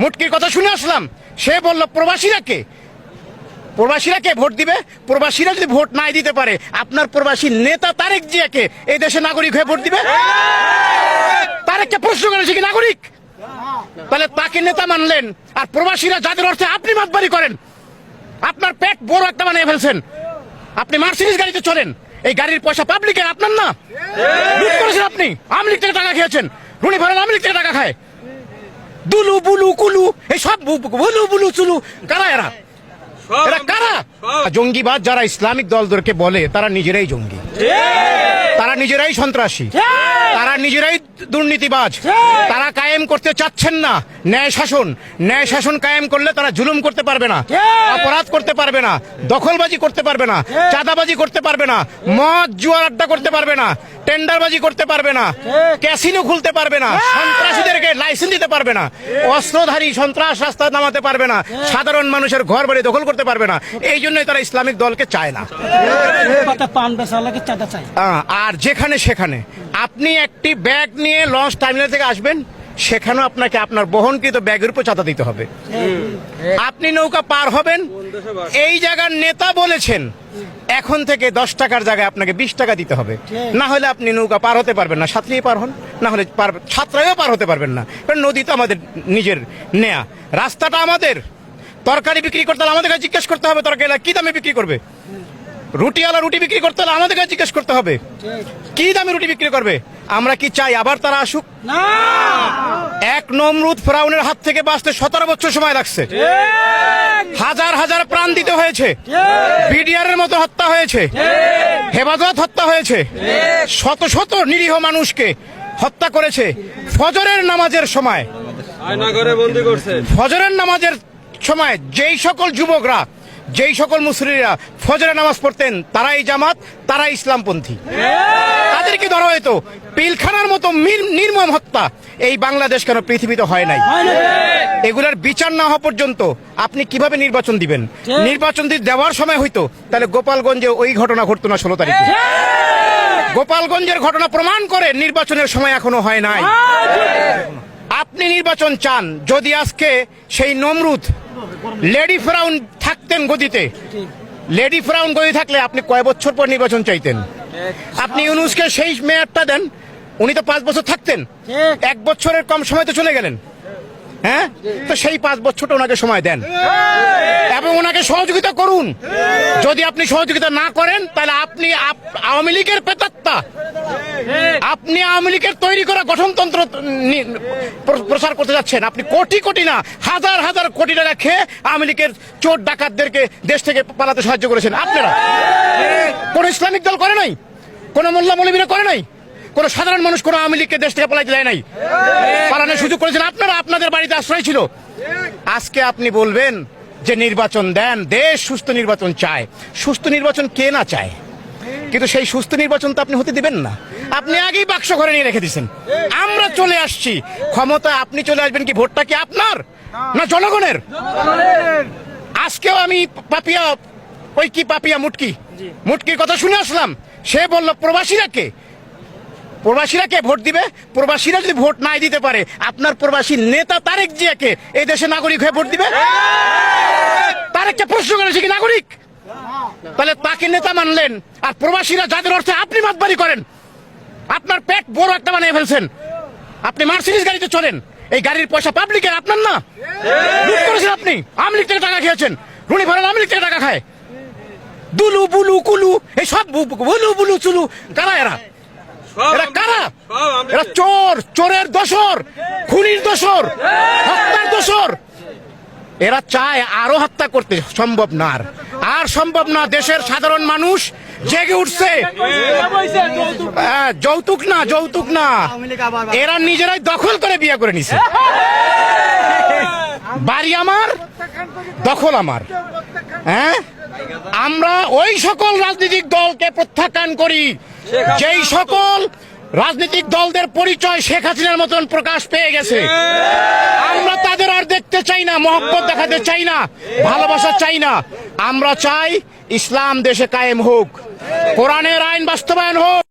মুটকির কথা শুনে আসলাম। সে বলল প্রবাসীরা কে ভোট দিবে? প্রবাসীরা যদি ভোট নাই দিতে পারে, আপনার প্রবাসী নেতা তারেক জিয়াকে এই দেশে নাগরিক হয়ে ভোট দিবে? তারেককে প্রশ্ন করেছে কি নাগরিক? তাহলে তাকে নেতা মানলেন, আর প্রবাসীরা যাদের অর্থে আপনি মাতবাড়ি করেন, আপনার পেট বড় একটা বানিয়ে ফেলছেন। আপনি মার্সিডিজ গাড়িতে চলেন, এই গাড়ির পয়সা পাবলিকের, আপনার না। লুট করেছেন আপনি, আওয়ামী লীগ থেকে টাকা খেয়েছেন। রুনি ভাড়া আওয়ামী লীগ থেকে টাকা খায়। দুলু বুলু কুলু এই সব বুলু বুলু চুলু কারা? এরা কারা? জঙ্গিবাদ যারা ইসলামিক দলদেরকে বলে, তারা নিজেরাই জঙ্গি, তারা নিজেরাই সন্ত্রাসী, তারা নিজেরাই দুর্নীতিবাজ। তারা কায়েম করতে চাচ্ছেন না ন্যায় শাসন। ন্যায় শাসন কায়েম করলে তারা জুলুম করতে পারবে না, অপরাধ করতে পারবে না, দখলবাজি করতে পারবে না, চাঁদাবাজি করতে পারবে না, মদ জুয়ার আড্ডা করতে পারবে না, টেন্ডারবাজি করতে পারবে না, ক্যাসিনো খুলতে পারবে না, সন্ত্রাসীদেরকে লাইসেন্স দিতে পারবে না, অস্ত্রধারী সন্ত্রাস রাস্তা নামাতে পারবে না, সাধারণ মানুষের ঘর বাড়ি দখল করতে পারবে না। এই জন্যই তারা ইসলামিক দলকে চায় না। আর যেখানে সেখানে আপনি একটি ব্যাগ নিয়ে লঞ্চ টার্মিনাল থেকে আসবেন, সেখানেও আপনাকে আপনার বহনকৃত ব্যাগের উপর চাঁদা দিতে হবে। আপনি নৌকা পার হবেন, এই জায়গার নেতা বলেছেন এখন থেকে 10 টাকার জায়গায় আপনাকে 20 টাকা দিতে হবে, না হলে আপনি নৌকা পার হতে পারবেন না। সাঁতরিয়ে পার হন, না হলে ছাত্রায়ও পার হতে পারবেন না, কারণ নদী তো আমাদের নিজের নেয়া, রাস্তাটা আমাদের। তরকারি বিক্রি করতে হলে আমাদের কাছে জিজ্ঞেস করতে হবে তরকারি কি দামে বিক্রি করবে। রুটিওয়ালা রুটি বিক্রি করতে হলে আমাদের কাছে জিজ্ঞেস করতে হবে কি দামে রুটি বিক্রি করবে। আমরা কি চাই আবার তারা আসুক? এক নমরুদ ফেরাউনের হাত থেকে বাঁচতে 17 বছর সময় লাগছে, হাজার হাজার প্রাণ দিতে হয়েছে, বিডিআর এর মতো হত্যা হয়েছে, হেফাজত হত্যা হয়েছে, শত শত নিরীহ মানুষকে হত্যা করেছে। ফজরের নামাজের সময়, ফজরের নামাজের সময় যেই সকল যুবকরা, যেই সকল মুসলিরা ফজরের নামাজ পড়তেন, তারাই জামাত, তারাই ইসলামপন্থী, তাদেরকে ধরা হয়তো। পিলখানার মতো নির্মম হত্যা এই বাংলাদেশ কেন পৃথিবীতে হয় নাই? এগুলার বিচার না হওয়া পর্যন্ত আপনি কিভাবে নির্বাচন দিবেন? নির্বাচন দেওয়ার সময় হইতো, তাহলে গোপালগঞ্জে ওই ঘটনা ঘটতো না 16 তারিখে। গোপালগঞ্জের ঘটনা প্রমাণ করে নির্বাচনের সময় এখনো হয় নাই। আপনি নির্বাচন চান, যদি আজকে সেই নমরুদ লেডি ফেরাউন থাকতেন গদিতে, লেডি ফেরাউন গদি থাকলে আপনি কয় বছর পর নির্বাচন চাইতেন? আপনি ইউনূসকে সেই মেয়াদটা দেন, উনি তো 5 বছর থাকতেন, 1 বছরের কম সময় তো চলে গেলেন। হ্যাঁ, তো সেই 5 বছরটা ওনাকে সময় দেন এবং ওনাকে সহযোগিতা করুন। যদি আপনি সহযোগিতা না করেন, তাহলে আপনি আওয়ামী লীগের প্রেতাত্মা, আপনি আওয়ামী লীগের তৈরি করা গঠনতন্ত্র প্রচার করতে যাচ্ছেন। আপনি কোটি কোটি না, হাজার হাজার কোটি টাকা খেয়ে আওয়ামী লীগের চোর ডাকাতদেরকে দেশ থেকে পালাতে সাহায্য করেছেন আপনারা। কোন ইসলামিক দল করে নাই, কোন মোল্লা মৌলবীরা করে নাই, কোন সাধারণ মানুষ কোন আওয়ামী লীগকে দেশ থেকে পালাইতে দেয় নাই। পালানোর সুযোগ করেছেন আপনারা, আপনাদের বাড়িতে আশ্রয় ছিল। আজকে আপনি বলবেন যে নির্বাচন দেন, দেশ সুস্থ নির্বাচন চায়। সুস্থ নির্বাচন কে না চায়? কিন্তু সেই সুস্থ নির্বাচন তো আপনি হতে দিবেন না। আপনি আগেই বাক্স ঘরে নিয়ে রেখে দিচ্ছেন, আমরা চলে আসছি ক্ষমতা, আপনি চলে আসবেন কি? ভোটটা কি আপনার না জনগণের? আজকেও আমি পাপিয়া, ওই কি পাপিয়া মুটকির কথা শুনে আসলাম। সে বলল প্রবাসীরা কে ভোট দিবে? প্রবাসীরা যদি ভোট নাই দিতে পারে, আপনার প্রবাসী নেতা তারেক জিয়াকে এই দেশে নাগরিক হয়ে ভোট দিবে? তারেককে প্রশ্ন করেছে কি নাগরিক? তাহলে তাকে নেতা মানলেন, আর প্রবাসীরা যাদের অর্থে আপনি মাতবাড়ি করেন, আপনার পেট বড় একটা বানিয়ে ফেলছেন। আপনি মার্সিডিজ গাড়িতে চলেন, এই গাড়ির পয়সা পাবলিকের, আপনার না। লুট করেছেন আপনি, আওয়ামী লীগ থেকে টাকা খেয়েছেন। রুনি ভাড়া আওয়ামী লীগ থেকে টাকা খায়। দুলু বুলু কুলু এই সব বুলু বুলু চুলু কারা? এরা কারা? এরা চোর, চোরের দোসর, খুনির দোসর, হত্যার দোসর। এরা চায় আরো হত্যা করতে, সম্ভব না, আর সম্ভব না। দেশের সাধারণ মানুষ জেগে উঠছে। যৌতুক না, এরা নিজেরাই দখল করে বিয়ে করে নিছে। বাড়ি আমার, দখল আমার। হ্যাঁ, আমরা ওই সকল রাজনৈতিক দলকে প্রত্যাখ্যান করি যেই সকল রাজনৈতিক দলদের পরিচয় শেখ হাসিনার মতন প্রকাশ পেয়ে গেছে। আমরা তাদের আর দেখতে চাই না, মহব্বত দেখাতে চাই না, ভালোবাসা চাই না। আমরা চাই ইসলাম দেশে কায়েম হোক, কোরআনের আইন বাস্তবায়ন হোক।